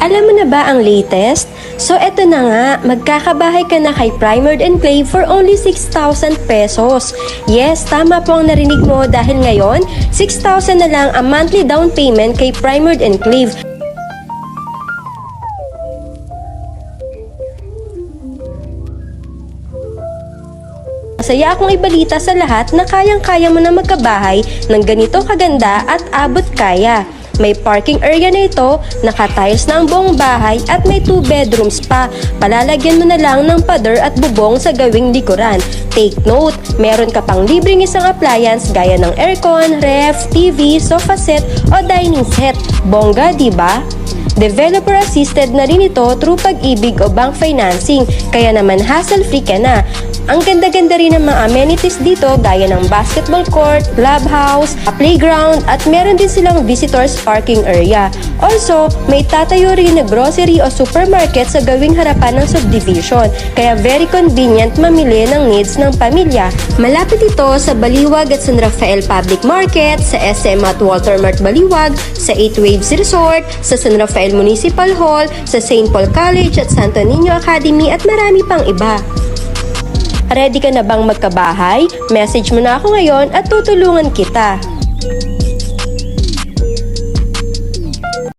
Alam mo na ba ang latest? So eto na nga, magkakabahay ka na kay Primer and Clave for only 6,000 pesos. Yes, tama po ang narinig mo dahil ngayon, 6,000 na lang ang monthly down payment kay Primer and Clave. Masaya akong ibalita sa lahat na kayang-kaya mo na magkabahay ng ganito kaganda at abot kaya. May parking area na ito, naka-tiles na ang buong bahay at may 2 bedrooms pa. Palalagyan mo na lang ng pader at bubong sa gawing likuran. Take note, meron ka pang libreng isang appliance gaya ng aircon, ref, TV, sofa set o dining set. Bongga, diba? Developer assisted na rin ito through Pag-ibig o bank financing, kaya naman hassle-free ka na. Ang ganda-ganda rin ng mga amenities dito gaya ng basketball court, clubhouse, a playground at meron din silang visitors parking area. Also, may tatayo rin na grocery o supermarket sa gawing harapan ng subdivision, kaya very convenient mamili ng needs ng pamilya. Malapit ito sa Baliwag at San Rafael Public Market, sa SM at Walter Mart Baliwag, sa 8 Waves Resort, sa San Rafael Municipal Hall, sa St. Paul College at Santo Niño Academy at marami pang iba. Ready ka na bang magkabahay? Message mo na ako ngayon at tutulungan kita.